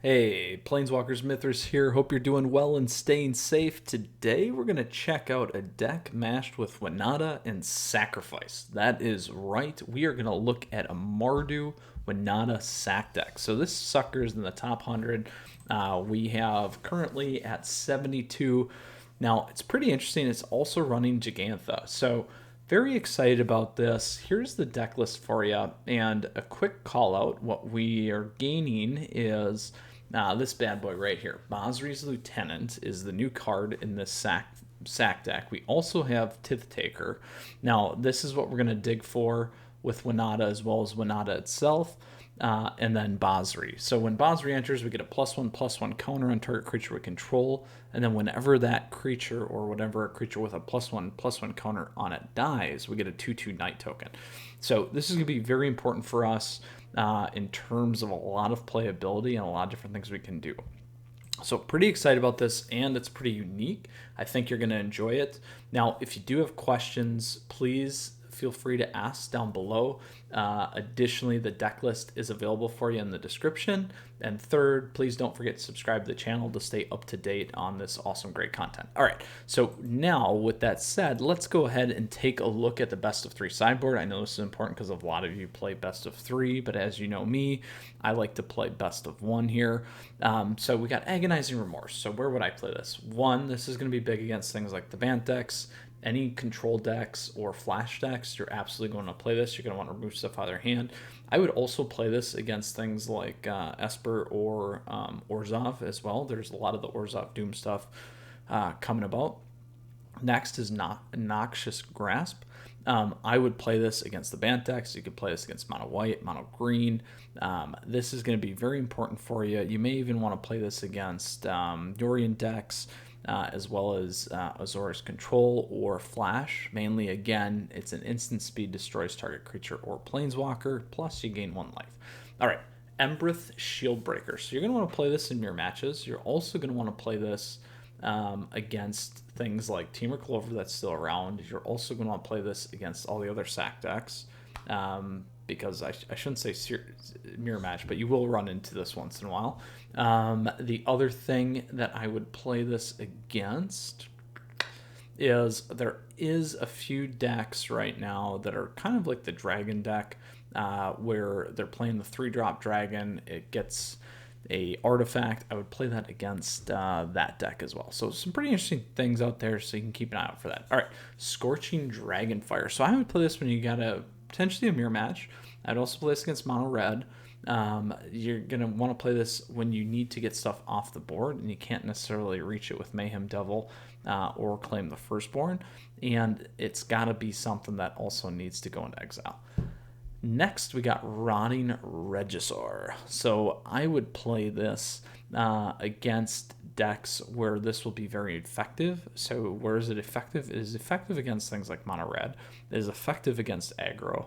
Hey, Planeswalkers Mythras here. Hope you're doing well and staying safe. Today we're going to check out a deck mashed with Winota and Sacrifice. That is right. We are going to look at a Mardu Winota sack deck. So this sucker is in the top 100. We have currently at 72. Now, it's pretty interesting. It's also running Jegantha. So very excited about this. Here's the deck list for you, and a quick call out. What we are gaining is this bad boy right here. Basri's Lieutenant is the new card in this sack deck. We also have Tith Taker. Now, this is what we're going to dig for with Winota as well as Winota itself. And then Basri. So when Basri enters, we get a +1/+1 counter on target creature we control. And then whenever that creature or whatever a creature with a +1/+1 counter on it dies, we get a 2/2 Night token. So this is going to be very important for us in terms of a lot of playability and a lot of different things we can do. So pretty excited about this, and it's pretty unique. I think you're going to enjoy it. Now, if you do have questions, please feel free to ask down below. Additionally, the deck list is available for you in the description. And third, please don't forget to subscribe to the channel to stay up to date on this awesome, great content. All right, so now with that said, let's go ahead and take a look at the best of 3 sideboard. I know this is important because a lot of you play best of 3, but as you know me, I like to play best of 1 here. So we got Agonizing Remorse. So where would I play this? One, this is going to be big against things like the Bant decks. Any control decks or flash decks, you're absolutely going to play this. You're going to want to remove stuff out of their hand. I would also play this against things like Esper or Orzhov as well. There's a lot of the Orzhov Doom stuff coming about. Next is Noxious Grasp. I would play this against the Bant decks. You could play this against mono white, mono green. This is going to be very important for you. You may even want to play this against Yorion decks. As well as Azorius Control or Flash. Mainly, again, it's an instant speed, destroys target creature or planeswalker, plus you gain 1 life. All right, Embrith Shieldbreaker. So you're going to want to play this in mirror matches. You're also going to want to play this against things like Temur Clover that's still around. You're also going to want to play this against all the other sack decks. Because I shouldn't say mirror match, but you will run into this once in a while. The other thing that I would play this against is there is a few decks right now that are kind of like the dragon deck, where they're playing the 3-drop dragon. It gets a artifact. I would play that against that deck as well. So some pretty interesting things out there, so you can keep an eye out for that. All right, Scorching Dragonfire. So I would play this when you got potentially a mirror match. I'd also play this against mono red. You're going to want to play this when you need to get stuff off the board and you can't necessarily reach it with Mayhem Devil or Claim the Firstborn. And it's got to be something that also needs to go into exile. Next, we got Rotting Regisaur. So I would play this against decks where this will be very effective. So where is it effective? It is effective against things like mono red. It is effective against aggro.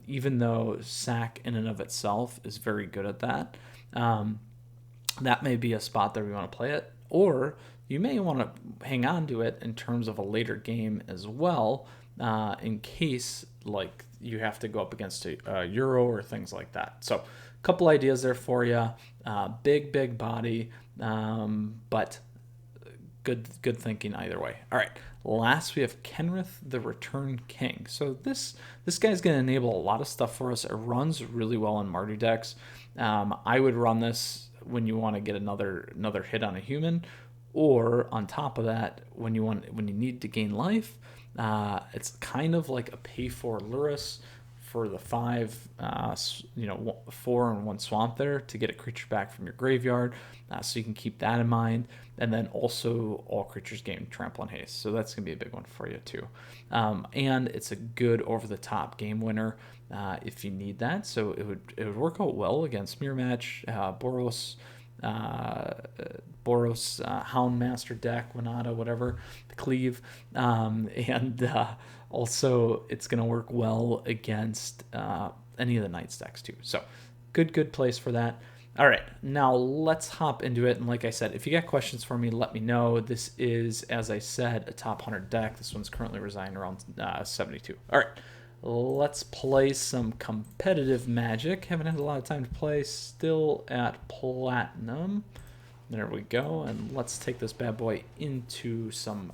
Even though sack in and of itself is very good at that. That may be a spot that we want to play it. Or you may want to hang on to it in terms of a later game as well, in case like you have to go up against a Euro or things like that. So a couple ideas there for you. Big body, but good thinking either way. All right, last we have Kenrith the Return King. So this guy's going to enable a lot of stuff for us. It runs really well in Mardu decks. I would run this when you want to get another hit on a human, or on top of that, when you need to gain life. It's kind of like a pay for Lurrus for the 5, 4 and 1 swamp there to get a creature back from your graveyard. So you can keep that in mind. And then also all creatures gain trample and haste. So that's going to be a big one for you too. And it's a good over-the-top game winner if you need that. So it would work out well against Mirror Match, Boros, Houndmaster deck, Winota, whatever, the Cleave, and also it's going to work well against any of the Knights decks too. So good place for that. All right, now let's hop into it. And like I said, if you got questions for me, let me know. This is, as I said, a top 100 deck. This one's currently residing around 72. All right, Let's play some competitive Magic. Haven't had a lot of time to play. Still at Platinum. There we go. And let's take this bad boy into some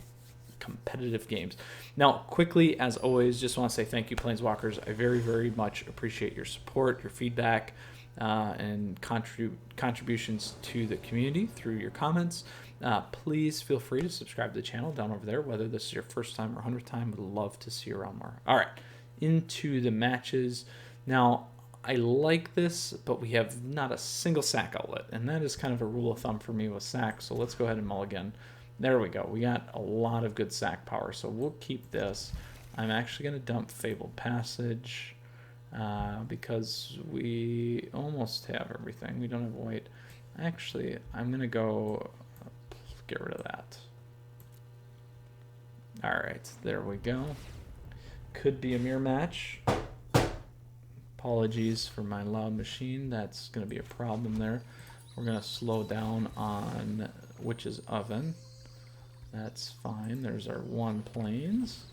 competitive games. Now, quickly, as always, just want to say thank you, Planeswalkers. I very, very much appreciate your support, your feedback, and contributions to the community through your comments. Please feel free to subscribe to the channel down over there, whether this is your first time or 100th time. Would love to see you around more. All right, into the matches. Now, I like this, but we have not a single sack outlet, and that is kind of a rule of thumb for me with sack, so let's go ahead and mulligan. There we go. We got a lot of good sack power, so we'll keep this. I'm actually going to dump Fabled Passage because we almost have everything. We don't have white. Actually, I'm going to go get rid of that. All right, there we go. Could be a mirror match. Apologies for my loud machine. That's going to be a problem there. We're going to slow down on Witch's Oven. That's fine. There's our 1 planes.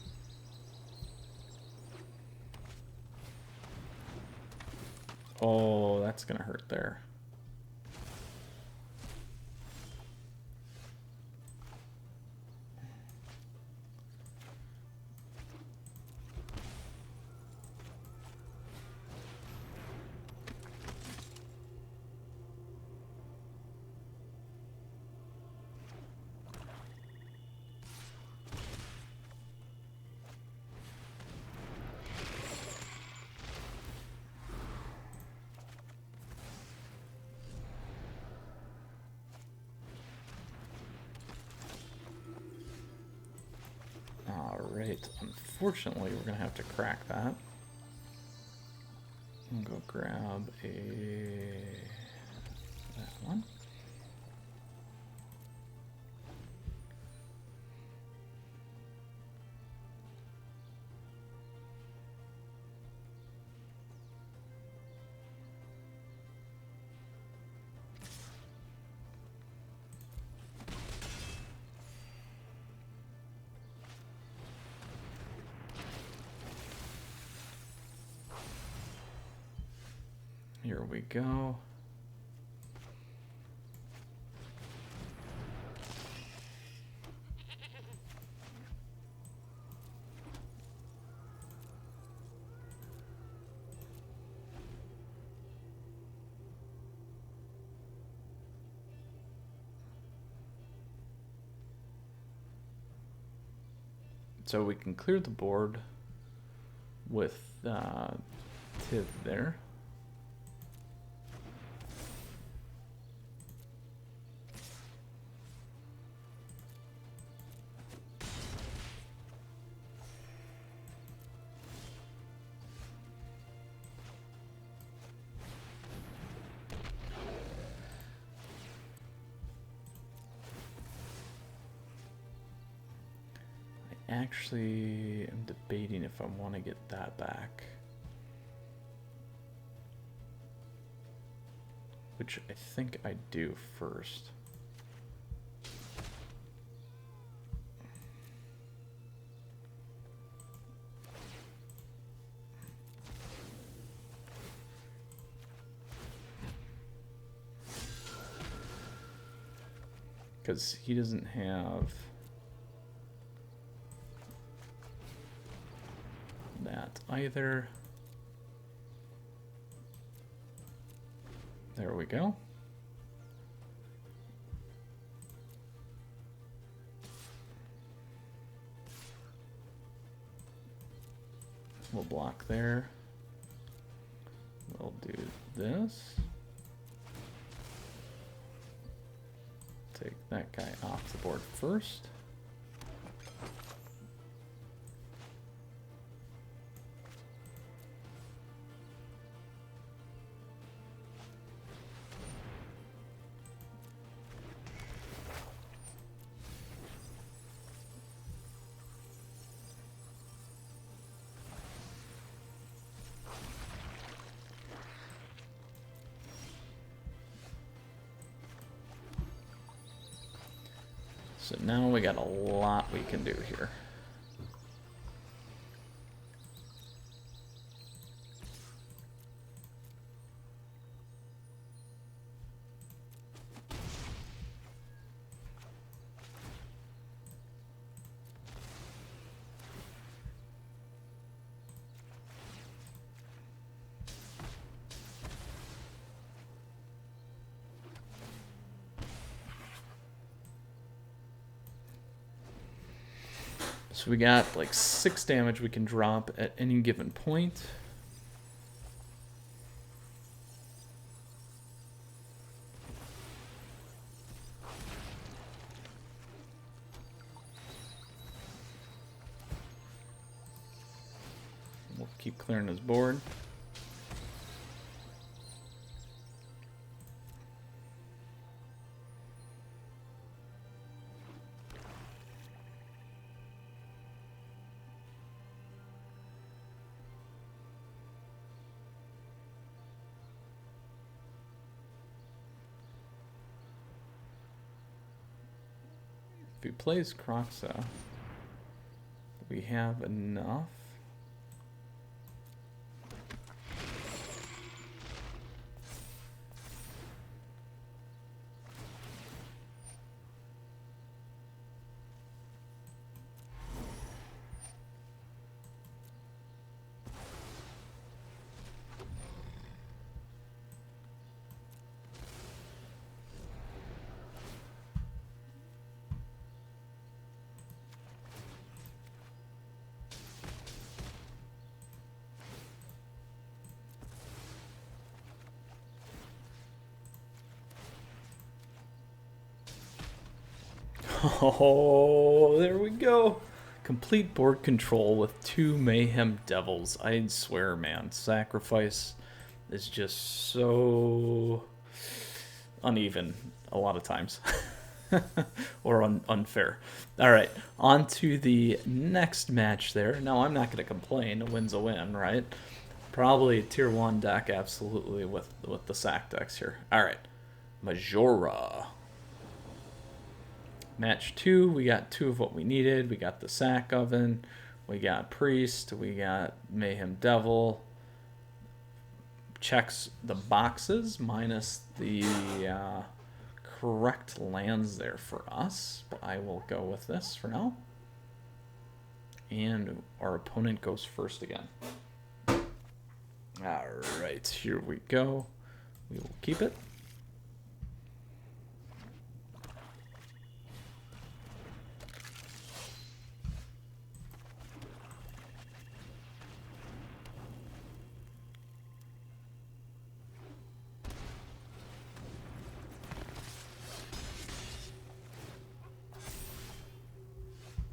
Oh, that's going to hurt there. Alright, unfortunately we're going to have to crack that. I'll go grab that one. Here we go. So we can clear the board with Tiv there. Actually, I'm debating if I want to get that back, which I think I do first. Because he doesn't have that either. There we go. We'll block there. We'll do this. Take that guy off the board first. So now we got a lot we can do here. So we got like 6 damage we can drop at any given point. We'll keep clearing his board. If he plays Croxa, we have enough. Oh, there we go. Complete board control with 2 Mayhem Devils. I swear, man, Sacrifice is just so uneven a lot of times. Or unfair. All right, on to the next match there. Now, I'm not going to complain. A win's a win, right? Probably a tier 1 deck, absolutely, with the sack decks here. All right, Majora. Match 2, we got 2 of what we needed. We got the Sack Oven, we got Priest, we got Mayhem Devil. Checks the boxes minus the correct lands there for us, but I will go with this for now. And our opponent goes first again. All right, here we go. We will keep it.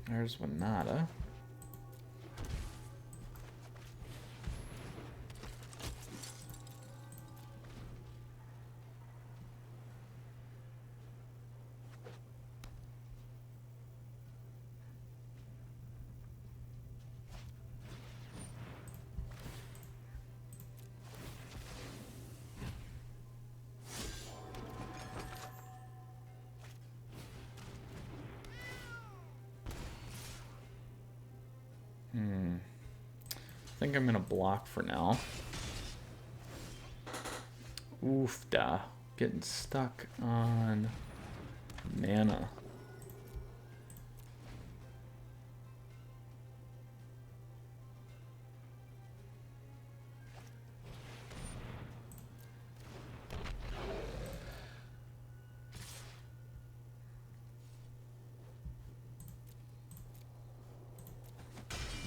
There's Winota. I think I'm gonna block for now. Oof da. Getting stuck on mana.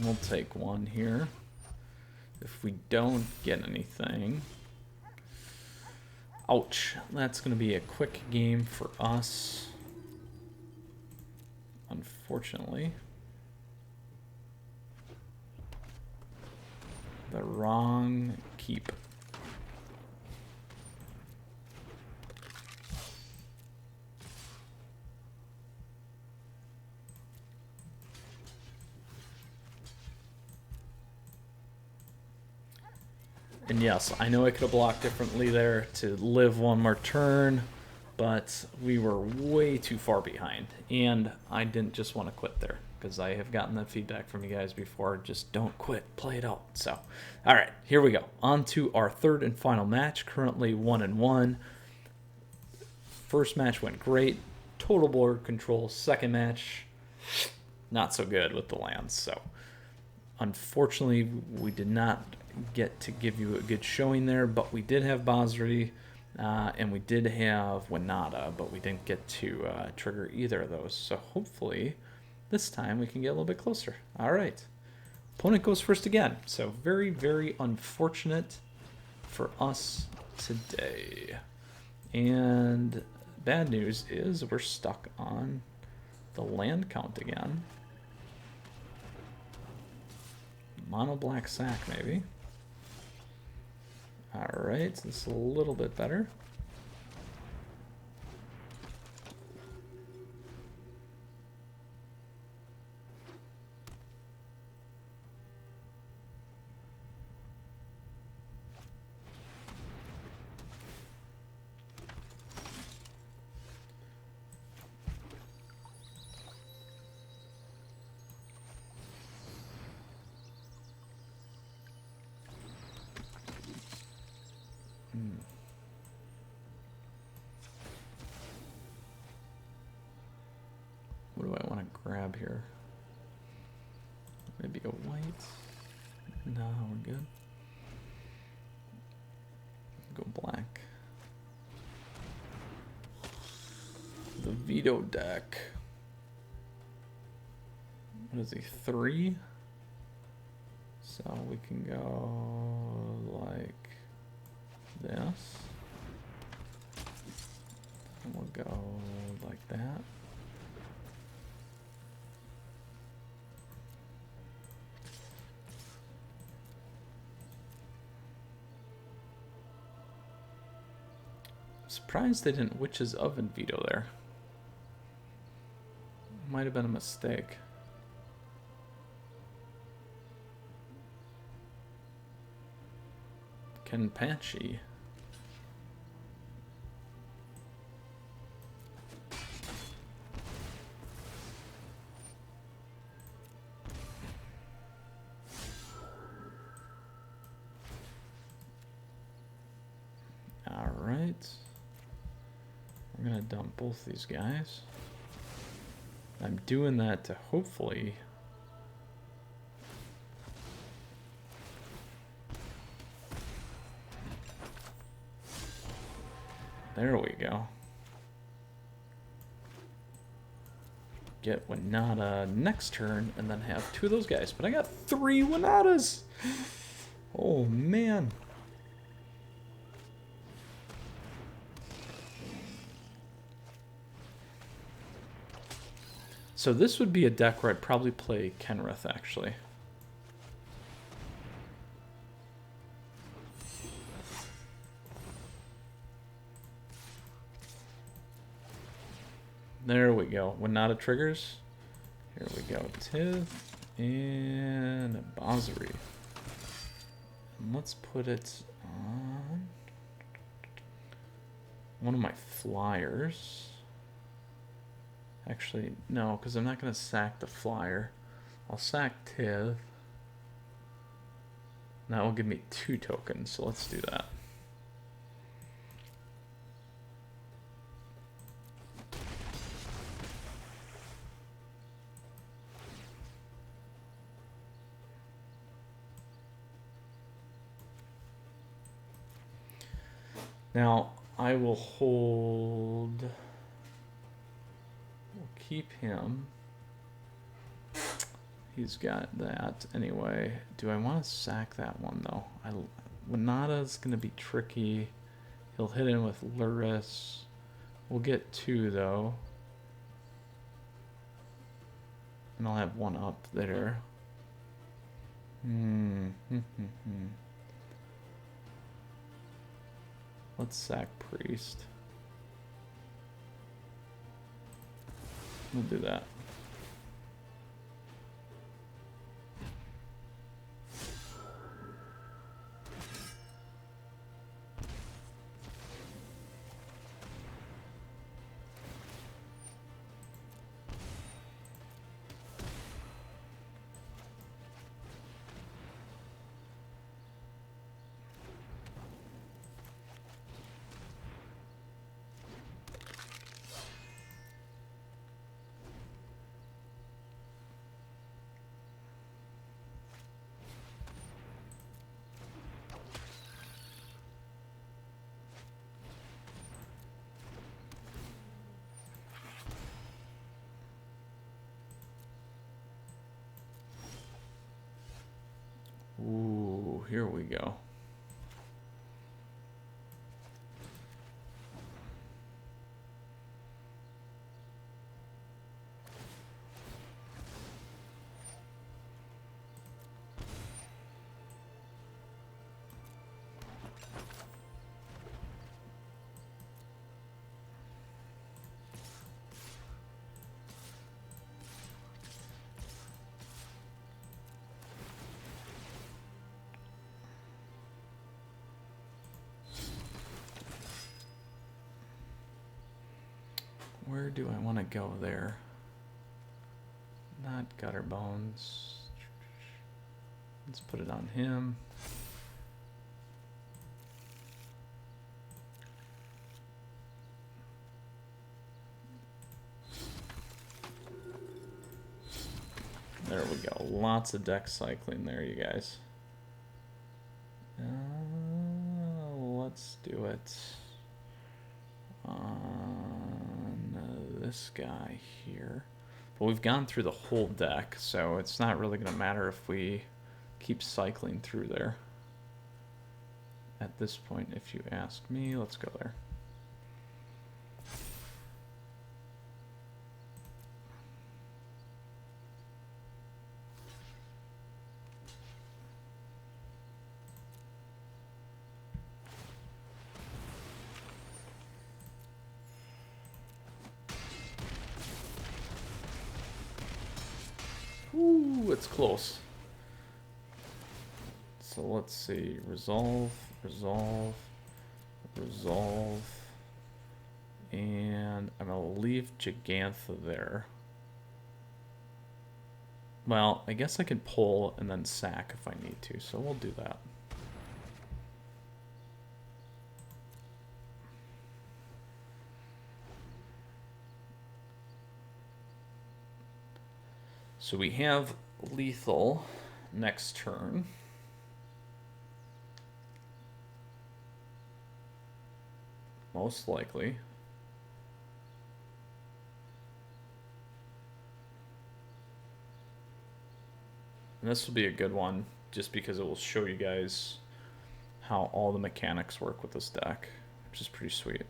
We'll take 1 here. If we don't get anything, ouch, that's going to be a quick game for us, unfortunately. The wrong keep. And yes, I know I could have blocked differently there to live 1 more turn, but we were way too far behind. And I didn't just want to quit there, because I have gotten that feedback from you guys before. Just don't quit, play it out. So, all right, here we go. On to our 3rd and final match, currently 1-1. First match went great, total board control. Second match, not so good with the lands. So, unfortunately, we did not get to give you a good showing there, but we did have Basri and we did have Winota, but we didn't get to trigger either of those. So hopefully This time we can get a little bit closer. All right. Opponent goes first again. So very, very unfortunate for us today. And bad news is we're stuck on the land count again. Mono black sack, maybe. All right, this is a little bit better. What do I want to grab here? Maybe a white? No, we're good. Go black. The veto deck. What is he, 3? So we can go like this. And we'll go like that. Surprised they didn't Witch's Oven veto there. Might have been a mistake. Kenpachi. All right. We're gonna dump both these guys. I'm doing that to hopefully there we go. Get Winota next turn and then have 2 of those guys. But I got 3 Winotas! Oh man. So this would be a deck where I'd probably play Kenrith, actually. There we go. Winota triggers. Here we go. Tith and Basri. And let's put it on one of my flyers. Actually, no, because I'm not going to sack the flyer. I'll sack Tith. That will give me 2 tokens, so let's do that. Now, I will hold... keep him. He's got that anyway. Do I want to sack that one though? Winota's gonna be tricky. He'll hit in with Luris. We'll get 2 though. And I'll have 1 up there. Let's sack Priest. We'll do that. here we go. Where do I want to go there? Not Gutter Bones. Let's put it on him. There we go. Lots of deck cycling there, you guys. Let's do it on this guy here. But we've gone through the whole deck, so it's not really going to matter if we keep cycling through there. At this point, if you ask me, let's go there. Ooh, it's close. So let's see. Resolve, resolve, resolve. And I'm going to leave Jegantha there. Well, I guess I could pull and then sack if I need to, so we'll do that. So we have lethal next turn. Most likely. And this will be a good one, just because it will show you guys how all the mechanics work with this deck, which is pretty sweet.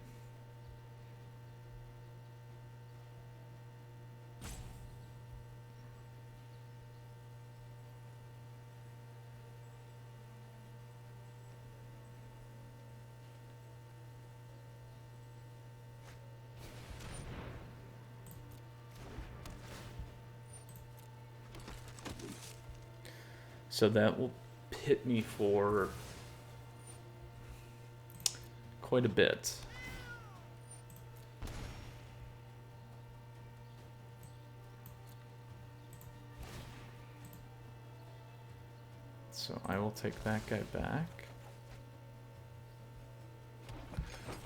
So that will hit me for quite a bit. So I will take that guy back.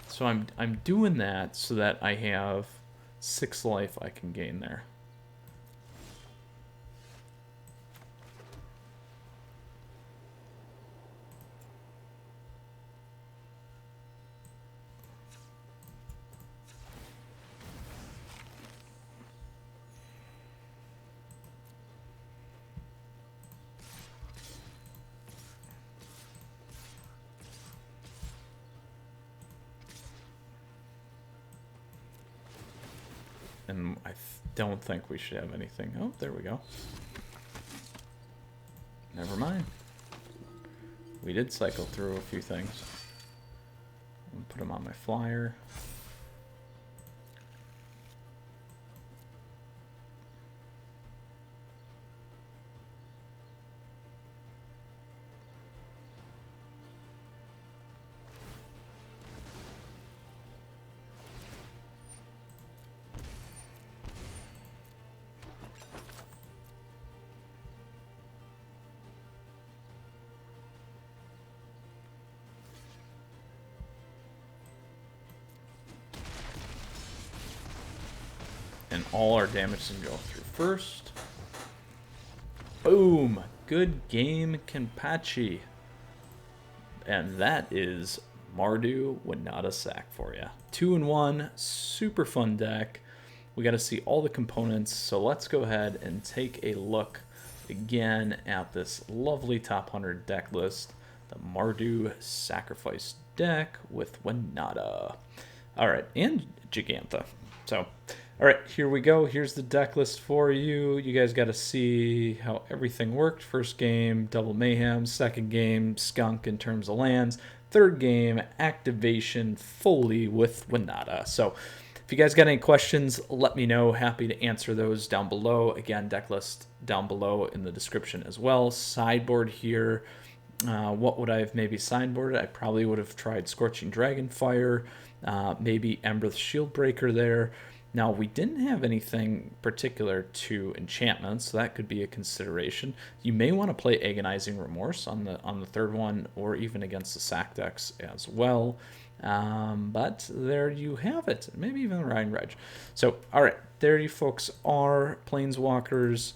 So I'm doing that so that I have 6 life I can gain there. And I don't think we should have anything. Oh, there we go. Never mind. We did cycle through a few things. I'm gonna put them on my flyer. And all our damage is going to go through first. Boom! Good game, Kenpachi. And that is Mardu Winota Sack for you. 2-in-1, super fun deck. We got to see all the components, so let's go ahead and take a look again at this lovely top 100 deck list. the Mardu Sacrifice deck with Winota. All right, and Jegantha. So, all right, here we go. Here's the deck list for you. You guys got to see how everything worked. First game, Double Mayhem. Second game, Skunk in terms of lands. Third game, Activation fully with Winota. So, if you guys got any questions, let me know. Happy to answer those down below. Again, deck list down below in the description as well. Sideboard here. What would I have maybe sideboarded? I probably would have tried Scorching Dragonfire, maybe Embereth Shieldbreaker there. Now, we didn't have anything particular to enchantments, so that could be a consideration. You may want to play Agonizing Remorse on the third one, or even against the sack decks as well. But there you have it. Maybe even Ryan Reg. So, all right, there you folks are, Planeswalkers.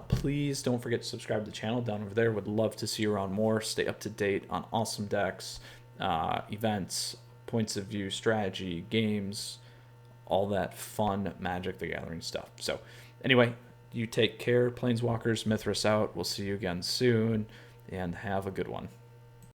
Please don't forget to subscribe to the channel down over there. Would love to see you around more. Stay up to date on awesome decks, events, points of view, strategy, games, all that fun Magic the Gathering stuff. So anyway, you take care, Planeswalkers. Mythras out. We'll see you again soon, and have a good one.